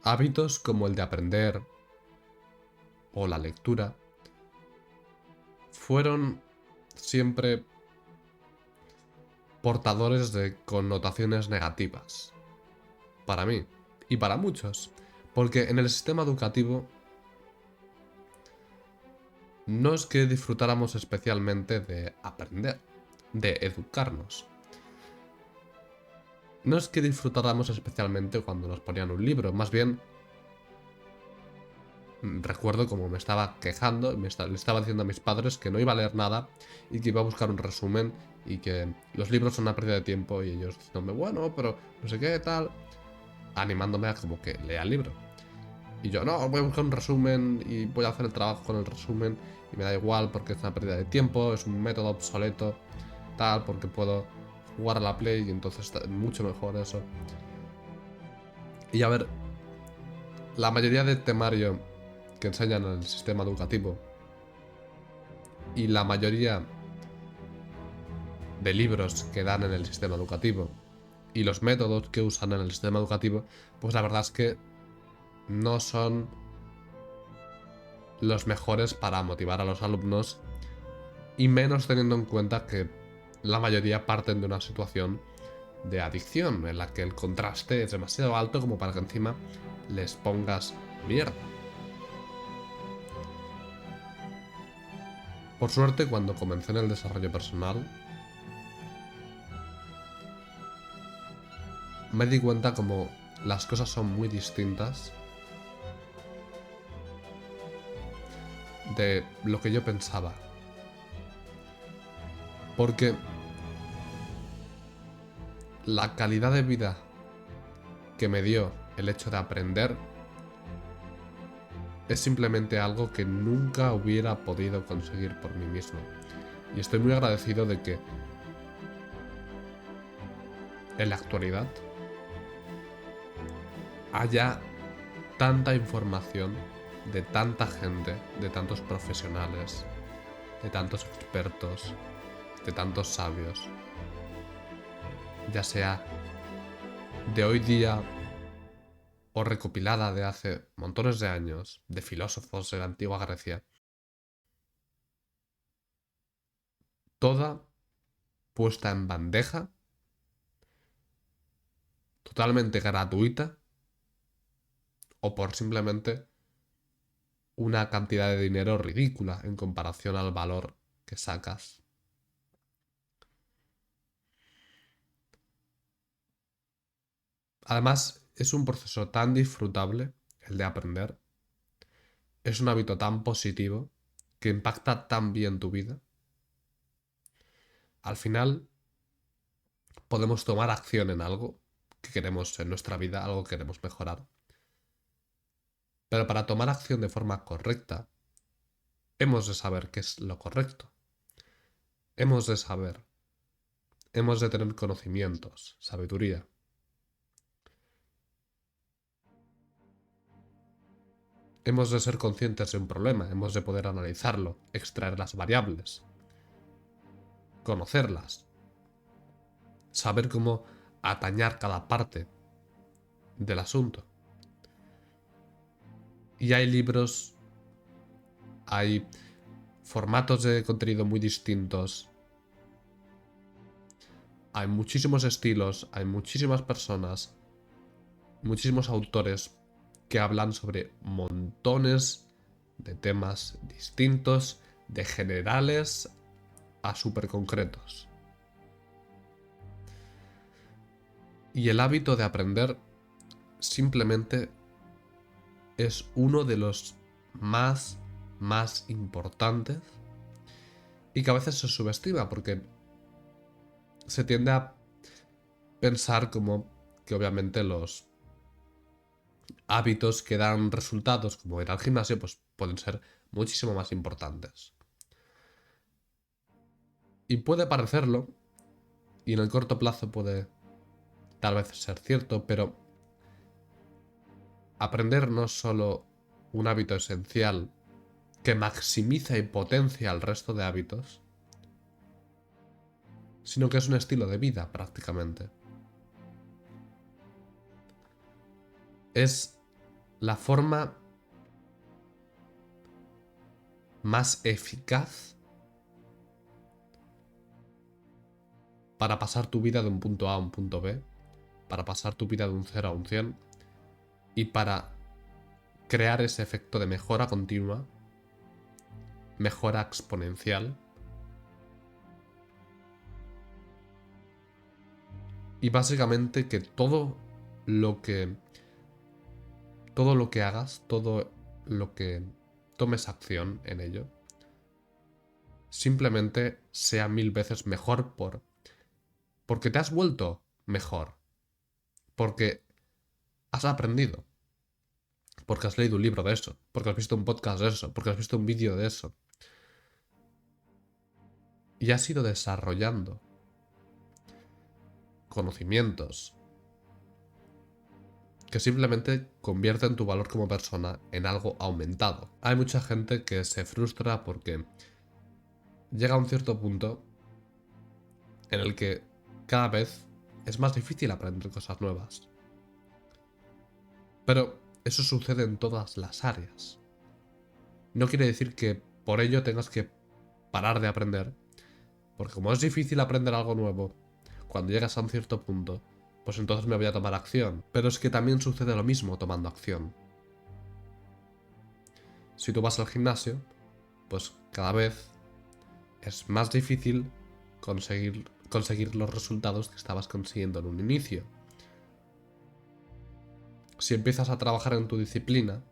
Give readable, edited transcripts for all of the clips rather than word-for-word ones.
Hábitos como el de aprender o la lectura fueron siempre portadores de connotaciones negativas. Para mí y para muchos. Porque en el sistema educativo no es que disfrutáramos especialmente de aprender, de educarnos. No es que disfrutáramos especialmente cuando nos ponían un libro, más bien recuerdo como me estaba quejando, le estaba diciendo a mis padres que no iba a leer nada y que iba a buscar un resumen y que los libros son una pérdida de tiempo y ellos diciéndome, bueno, pero no sé qué, tal, animándome a como que lea el libro. Y yo, no, voy a buscar un resumen y voy a hacer el trabajo con el resumen y me da igual porque es una pérdida de tiempo, es un método obsoleto, tal, porque puedo jugar a la Play y entonces está mucho mejor eso. Y a ver, la mayoría de temario que enseñan en el sistema educativo y la mayoría de libros que dan en el sistema educativo y los métodos que usan en el sistema educativo, pues la verdad es que no son los mejores para motivar a los alumnos y menos teniendo en cuenta que la mayoría parten de una situación de adicción en la que el contraste es demasiado alto como para que encima les pongas mierda. Por suerte, cuando comencé en el desarrollo personal, me di cuenta como las cosas son muy distintas de lo que yo pensaba. Porque la calidad de vida que me dio el hecho de aprender es simplemente algo que nunca hubiera podido conseguir por mí mismo. Y estoy muy agradecido de que en la actualidad haya tanta información de tanta gente, de tantos profesionales, de tantos expertos, de tantos sabios, ya sea de hoy día o recopilada de hace montones de años, de filósofos de la antigua Grecia, toda puesta en bandeja, totalmente gratuita, o por simplemente una cantidad de dinero ridícula en comparación al valor que sacas. Además, es un proceso tan disfrutable el de aprender, es un hábito tan positivo que impacta tan bien tu vida. Al final, podemos tomar acción en algo que queremos en nuestra vida, algo que queremos mejorar. Pero para tomar acción de forma correcta, hemos de saber qué es lo correcto. Hemos de saber, hemos de tener conocimientos, sabiduría. Hemos de ser conscientes de un problema, hemos de poder analizarlo, extraer las variables, conocerlas, saber cómo atañar cada parte del asunto. Y hay libros, hay formatos de contenido muy distintos, hay muchísimos estilos, hay muchísimas personas, muchísimos autores que hablan sobre montones de temas distintos, de generales a súper concretos. Y el hábito de aprender simplemente es uno de los más importantes y que a veces se subestima porque se tiende a pensar como que obviamente los hábitos que dan resultados como ir al gimnasio pues pueden ser muchísimo más importantes. Y puede parecerlo, y en el corto plazo puede tal vez ser cierto, pero aprender no es solo un hábito esencial que maximiza y potencia el resto de hábitos, sino que es un estilo de vida prácticamente. Es la forma más eficaz para pasar tu vida de un punto A a un punto B, para pasar tu vida de un 0 a un 100 y para crear ese efecto de mejora continua, mejora exponencial. Y básicamente que todo lo que hagas, todo lo que tomes acción en ello, simplemente sea 1000 veces mejor porque te has vuelto mejor, porque has aprendido, porque has leído un libro de eso, porque has visto un podcast de eso, porque has visto un vídeo de eso. Y has ido desarrollando conocimientos que simplemente convierten tu valor como persona en algo aumentado. Hay mucha gente que se frustra porque llega a un cierto punto en el que cada vez es más difícil aprender cosas nuevas. Pero eso sucede en todas las áreas. No quiere decir que por ello tengas que parar de aprender, porque como es difícil aprender algo nuevo, cuando llegas a un cierto punto, pues entonces me voy a tomar acción. Pero es que también sucede lo mismo tomando acción. Si tú vas al gimnasio, pues cada vez es más difícil conseguir los resultados que estabas consiguiendo en un inicio. Si empiezas a trabajar en tu disciplina,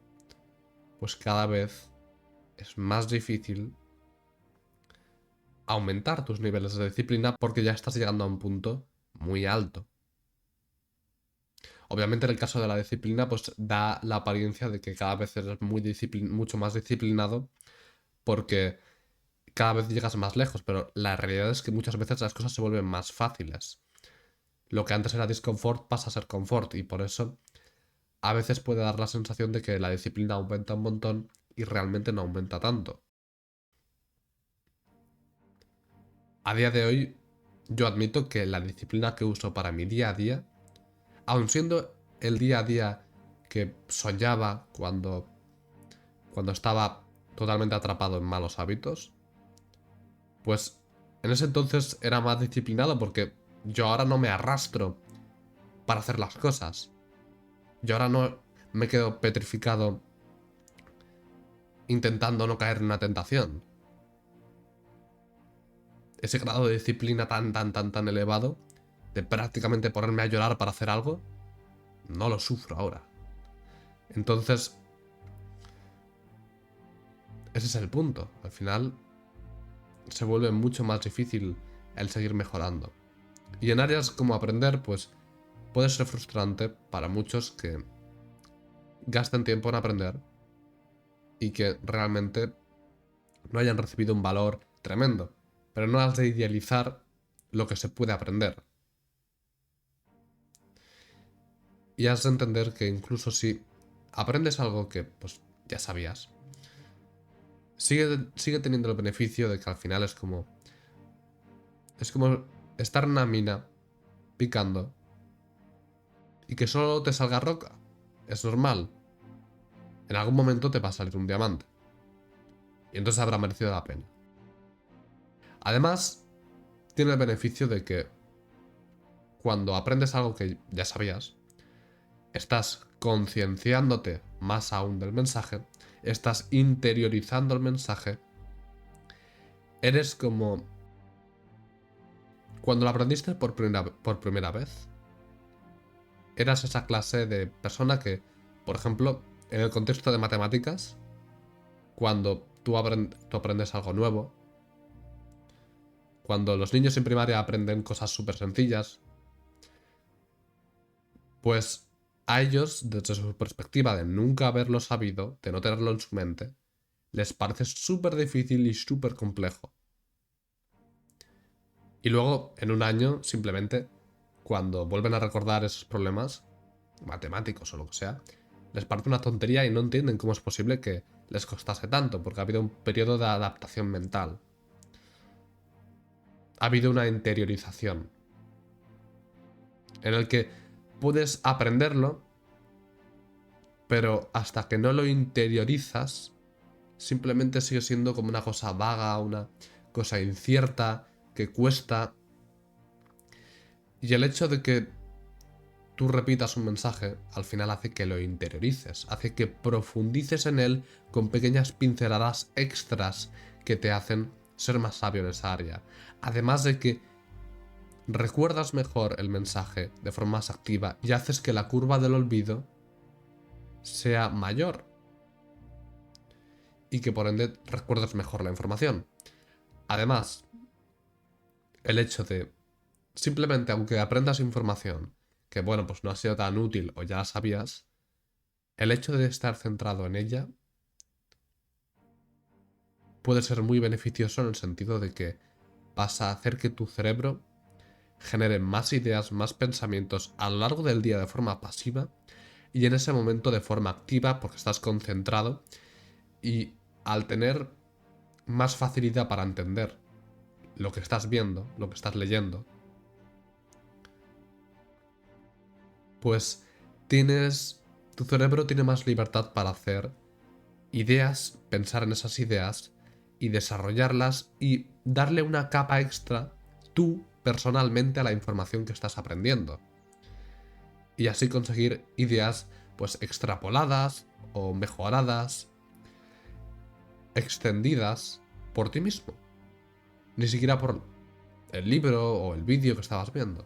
pues cada vez es más difícil aumentar tus niveles de disciplina porque ya estás llegando a un punto muy alto. Obviamente en el caso de la disciplina pues da la apariencia de que cada vez eres mucho más disciplinado porque cada vez llegas más lejos, pero la realidad es que muchas veces las cosas se vuelven más fáciles. Lo que antes era disconfort pasa a ser confort y por eso a veces puede dar la sensación de que la disciplina aumenta un montón y realmente no aumenta tanto. A día de hoy, yo admito que la disciplina que uso para mi día a día, aun siendo el día a día que soñaba cuando estaba totalmente atrapado en malos hábitos, pues en ese entonces era más disciplinado porque yo ahora no me arrastro para hacer las cosas. Yo ahora no me quedo petrificado intentando no caer en una tentación. Ese grado de disciplina tan elevado, de prácticamente ponerme a llorar para hacer algo, no lo sufro ahora. Entonces, ese es el punto. Al final, se vuelve mucho más difícil el seguir mejorando. Y en áreas como aprender, pues puede ser frustrante para muchos que gasten tiempo en aprender y que realmente no hayan recibido un valor tremendo. Pero no has de idealizar lo que se puede aprender. Y has de entender que incluso si aprendes algo que pues ya sabías, sigue teniendo el beneficio de que al final es como estar en una mina picando y que solo te salga roca. Es normal. En algún momento te va a salir un diamante. Y entonces habrá merecido la pena. Además, tiene el beneficio de que cuando aprendes algo que ya sabías, estás concienciándote más aún del mensaje, estás interiorizando el mensaje, eres como cuando lo aprendiste por primera vez. Eras esa clase de persona que, por ejemplo, en el contexto de matemáticas, cuando tú aprendes algo nuevo, cuando los niños en primaria aprenden cosas súper sencillas, pues a ellos, desde su perspectiva de nunca haberlo sabido, de no tenerlo en su mente, les parece súper difícil y súper complejo. Y luego, en un año, simplemente, cuando vuelven a recordar esos problemas, matemáticos o lo que sea, les parece una tontería y no entienden cómo es posible que les costase tanto, porque ha habido un periodo de adaptación mental. Ha habido una interiorización en el que puedes aprenderlo Pero hasta que no lo interiorizas, simplemente sigue siendo como una cosa vaga, una cosa incierta, que cuesta. Y el hecho de que tú repitas un mensaje, al final hace que lo interiorices, hace que profundices en él con pequeñas pinceladas extras que te hacen ser más sabio en esa área. Además de que recuerdas mejor el mensaje de forma más activa y haces que la curva del olvido sea mayor y que por ende recuerdes mejor la información. Además, el hecho de simplemente, aunque aprendas información que bueno, pues no ha sido tan útil o ya la sabías, el hecho de estar centrado en ella puede ser muy beneficioso en el sentido de que vas a hacer que tu cerebro genere más ideas, más pensamientos a lo largo del día de forma pasiva y en ese momento de forma activa porque estás concentrado y al tener más facilidad para entender lo que estás viendo, lo que estás leyendo, pues tu cerebro tiene más libertad para hacer ideas, pensar en esas ideas y desarrollarlas y darle una capa extra tú personalmente a la información que estás aprendiendo. Y así conseguir ideas pues extrapoladas o mejoradas, extendidas por ti mismo. Ni siquiera por el libro o el vídeo que estabas viendo.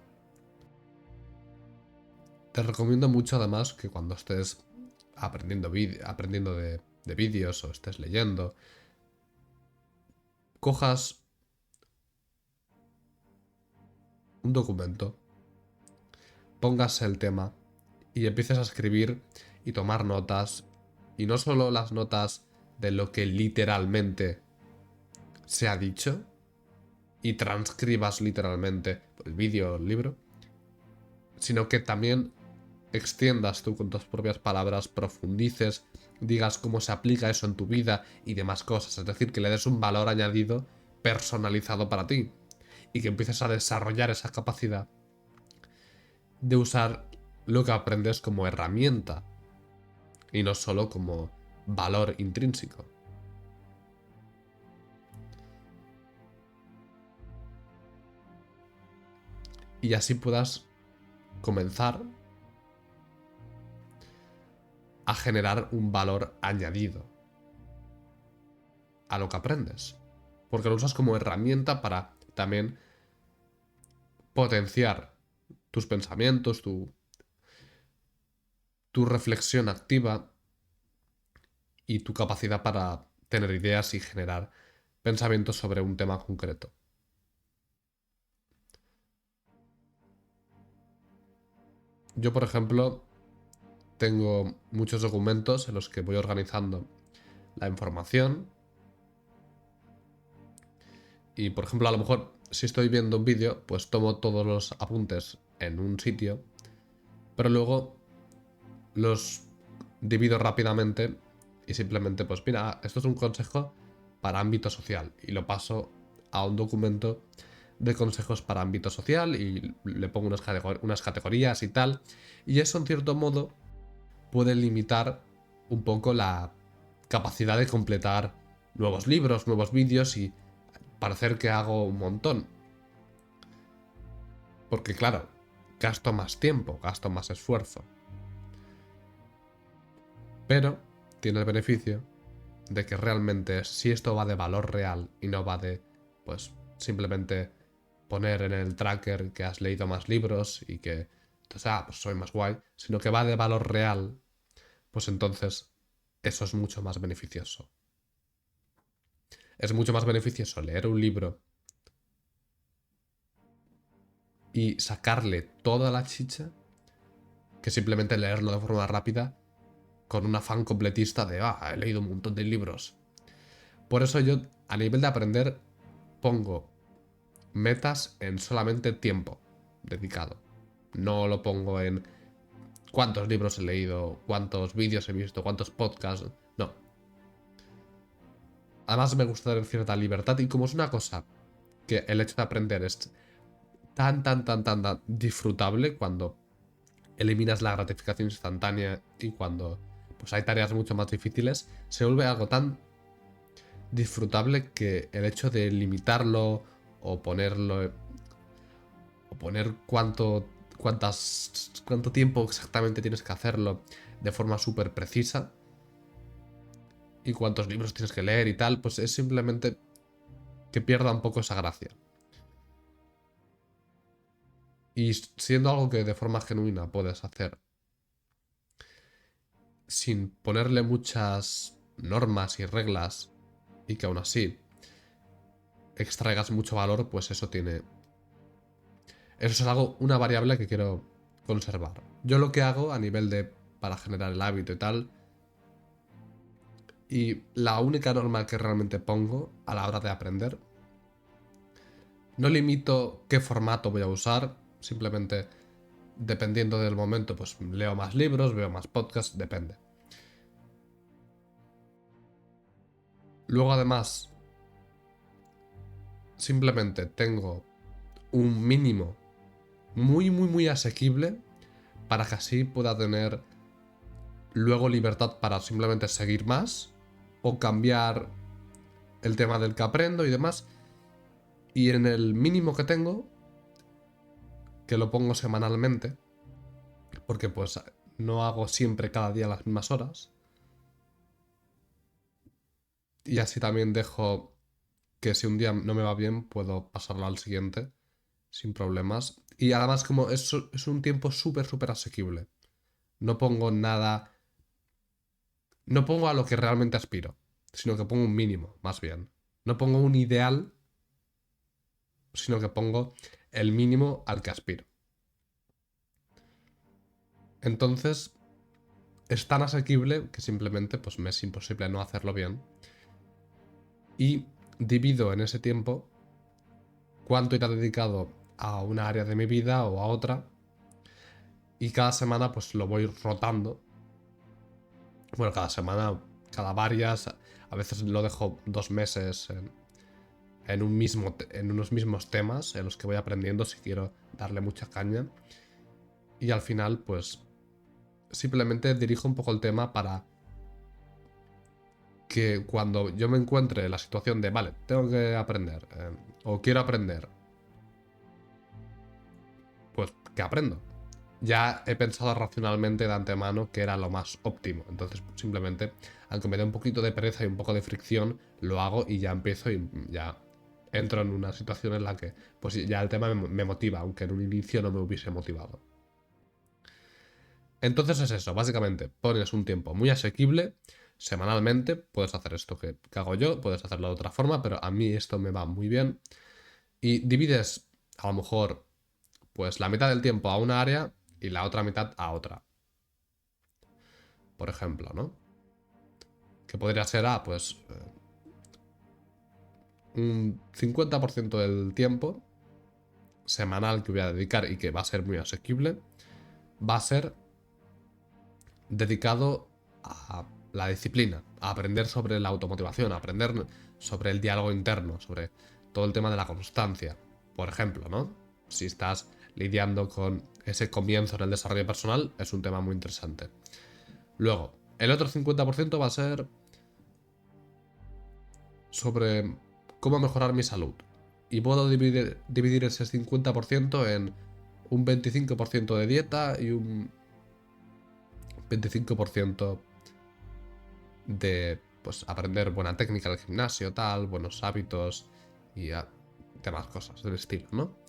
Te recomiendo mucho además que cuando estés aprendiendo de vídeos o estés leyendo, cojas un documento, pongas el tema y empieces a escribir y tomar notas. Y no solo las notas de lo que literalmente se ha dicho y transcribas literalmente el vídeo o el libro, sino que también extiendas tú con tus propias palabras, profundices, digas cómo se aplica eso en tu vida y demás cosas. Es decir, que le des un valor añadido personalizado para ti y que empieces a desarrollar esa capacidad de usar lo que aprendes como herramienta y no solo como valor intrínseco. Y así puedas comenzar a generar un valor añadido a lo que aprendes. Porque lo usas como herramienta para también potenciar tus pensamientos, tu reflexión activa y tu capacidad para tener ideas y generar pensamientos sobre un tema concreto. Yo, por ejemplo, tengo muchos documentos en los que voy organizando la información y, por ejemplo, a lo mejor si estoy viendo un vídeo, pues tomo todos los apuntes en un sitio, pero luego los divido rápidamente y simplemente, pues mira, esto es un consejo para ámbito social y lo paso a un documento de consejos para ámbito social y le pongo unas categorías y tal. Y eso, en cierto modo, puede limitar un poco la capacidad de completar nuevos libros, nuevos vídeos y parecer que hago un montón. Porque claro, gasto más tiempo, gasto más esfuerzo. Pero tiene el beneficio de que realmente si esto va de valor real y no va de, pues, simplemente poner en el tracker que has leído más libros y que, entonces, pues soy más guay, sino que va de valor real, pues entonces eso es mucho más beneficioso. Es mucho más beneficioso leer un libro y sacarle toda la chicha que simplemente leerlo de forma rápida con un afán completista de, he leído un montón de libros. Por eso yo, a nivel de aprender, pongo metas en solamente tiempo dedicado. No lo pongo en cuántos libros he leído, cuántos vídeos he visto, cuántos podcasts. No. Además me gusta tener cierta libertad y como es una cosa que el hecho de aprender es tan disfrutable cuando eliminas la gratificación instantánea y cuando pues hay tareas mucho más difíciles, se vuelve algo tan disfrutable que el hecho de limitarlo o ponerlo o poner cuánto tiempo exactamente tienes que hacerlo de forma súper precisa y cuántos libros tienes que leer y tal, pues es simplemente que pierda un poco esa gracia. Y siendo algo que de forma genuina puedes hacer sin ponerle muchas normas y reglas y que aún así extraigas mucho valor, pues eso tiene... Eso es algo, una variable que quiero conservar. Yo lo que hago a nivel de... para generar el hábito y tal, y la única norma que realmente pongo a la hora de aprender, no limito qué formato voy a usar, simplemente dependiendo del momento, pues leo más libros, veo más podcasts, depende. Luego además, simplemente tengo un mínimo muy asequible para que así pueda tener luego libertad para simplemente seguir más o cambiar el tema del que aprendo y demás. Y en el mínimo que tengo, que lo pongo semanalmente, porque pues no hago siempre cada día las mismas horas, y así también dejo que si un día no me va bien puedo pasarlo al siguiente sin problemas. Y además como es un tiempo súper asequible. No pongo nada... No pongo a lo que realmente aspiro, sino que pongo un mínimo, más bien. No pongo un ideal, sino que pongo el mínimo al que aspiro. Entonces, es tan asequible que simplemente pues, me es imposible no hacerlo bien. Y divido en ese tiempo cuánto irá dedicado a una área de mi vida o a otra. Y cada semana pues lo voy rotando. Bueno, cada semana, cada varias. A veces lo dejo 2 meses en unos mismos temas en los que voy aprendiendo si quiero darle mucha caña. Y al final, pues, simplemente dirijo un poco el tema para que cuando yo me encuentre en la situación de, vale, tengo que aprender, o quiero aprender, pues, ¿qué aprendo? Ya he pensado racionalmente de antemano que era lo más óptimo. Entonces, simplemente, aunque me dé un poquito de pereza y un poco de fricción, lo hago y ya empiezo y ya entro en una situación en la que, pues ya el tema me motiva, aunque en un inicio no me hubiese motivado. Entonces es eso, básicamente, pones un tiempo muy asequible, semanalmente, puedes hacer esto que hago yo, puedes hacerlo de otra forma, pero a mí esto me va muy bien. Y divides, a lo mejor, pues la mitad del tiempo a una área y la otra mitad a otra. Por ejemplo, ¿no? Que podría ser, pues, un 50% del tiempo semanal que voy a dedicar y que va a ser muy asequible, va a ser dedicado a la disciplina, a aprender sobre la automotivación, a aprender sobre el diálogo interno, sobre todo el tema de la constancia. Por ejemplo, ¿no? Si estás lidiando con ese comienzo en el desarrollo personal, es un tema muy interesante. Luego, el otro 50% va a ser sobre cómo mejorar mi salud. Y puedo dividir ese 50% en un 25% de dieta y un 25% de pues aprender buena técnica del gimnasio, tal, buenos hábitos y demás cosas del estilo, ¿no?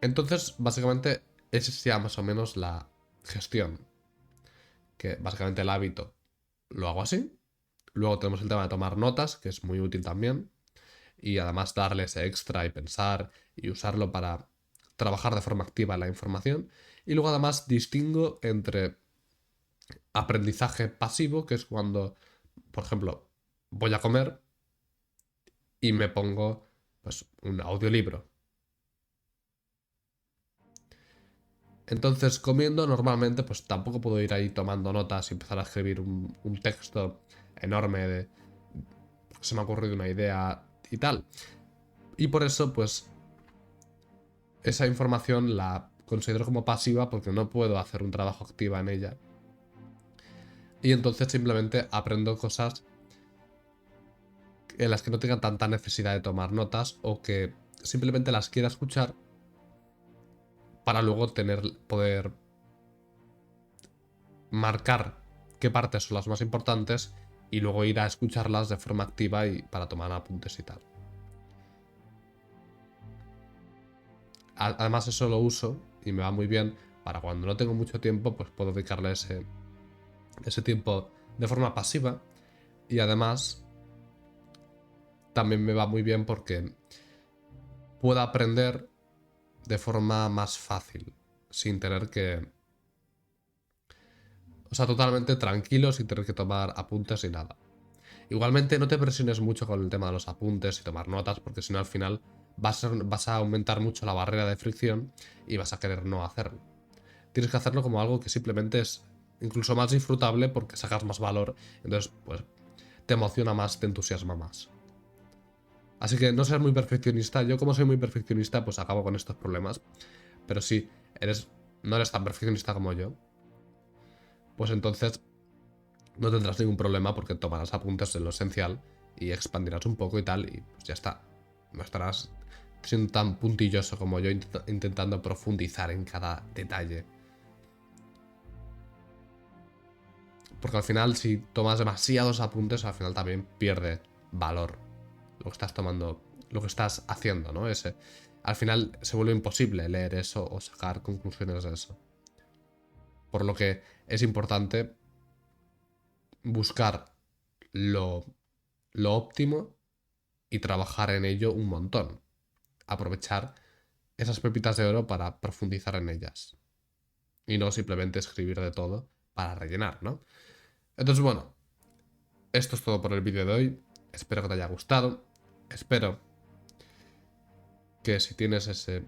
Entonces, básicamente, esa sería más o menos la gestión. Que básicamente el hábito lo hago así. Luego tenemos el tema de tomar notas, que es muy útil también. Y además darle ese extra y pensar y usarlo para trabajar de forma activa en la información. Y luego además distingo entre aprendizaje pasivo, que es cuando, por ejemplo, voy a comer y me pongo pues un audiolibro. Entonces, comiendo normalmente, pues tampoco puedo ir ahí tomando notas y empezar a escribir un texto enorme de se me ha ocurrido una idea y tal. Y por eso, pues, esa información la considero como pasiva porque no puedo hacer un trabajo activo en ella. Y entonces simplemente aprendo cosas en las que no tenga tanta necesidad de tomar notas o que simplemente las quiera escuchar para luego poder marcar qué partes son las más importantes y luego ir a escucharlas de forma activa y para tomar apuntes y tal. Además eso lo uso y me va muy bien para cuando no tengo mucho tiempo, pues puedo dedicarle ese tiempo de forma pasiva. Y además también me va muy bien porque puedo aprender de forma más fácil, sin tener que... O sea, totalmente tranquilo, sin tener que tomar apuntes ni nada. Igualmente no te presiones mucho con el tema de los apuntes y tomar notas, porque si no al final vas a aumentar mucho la barrera de fricción y vas a querer no hacerlo. Tienes que hacerlo como algo que simplemente es incluso más disfrutable porque sacas más valor, entonces pues te emociona más, te entusiasma más. Así que no seas muy perfeccionista. Yo como soy muy perfeccionista, pues acabo con estos problemas. Pero si no eres tan perfeccionista como yo, pues entonces no tendrás ningún problema porque tomarás apuntes de lo esencial y expandirás un poco y tal, y pues ya está. No estarás siendo tan puntilloso como yo intentando profundizar en cada detalle. Porque al final, si tomas demasiados apuntes, al final también pierde valor lo que estás tomando, lo que estás haciendo, ¿no? Al final se vuelve imposible leer eso o sacar conclusiones de eso. Por lo que es importante buscar lo, lo óptimo y trabajar en ello un montón. Aprovechar esas pepitas de oro para profundizar en ellas. Y no simplemente escribir de todo para rellenar, ¿no? Entonces, bueno, esto es todo por el vídeo de hoy. Espero que te haya gustado. Espero que si tienes ese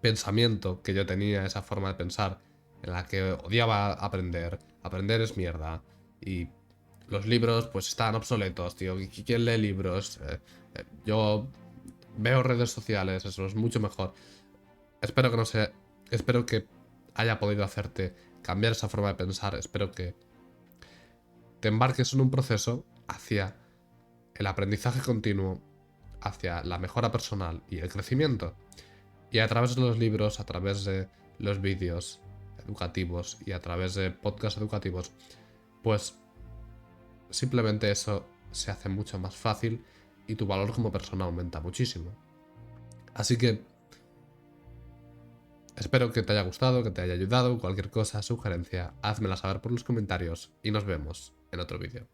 pensamiento que yo tenía, esa forma de pensar en la que odiaba aprender, aprender es mierda, y los libros pues están obsoletos, tío, ¿quién lee libros? Yo veo redes sociales, eso es mucho mejor. Espero que no sea, espero que haya podido hacerte cambiar esa forma de pensar, espero que te embarques en un proceso hacia el aprendizaje continuo, hacia la mejora personal y el crecimiento. Y a través de los libros, a través de los vídeos educativos y a través de podcasts educativos, pues simplemente eso se hace mucho más fácil y tu valor como persona aumenta muchísimo. Así que espero que te haya gustado, que te haya ayudado. Cualquier cosa, sugerencia, házmela saber por los comentarios y nos vemos en otro vídeo.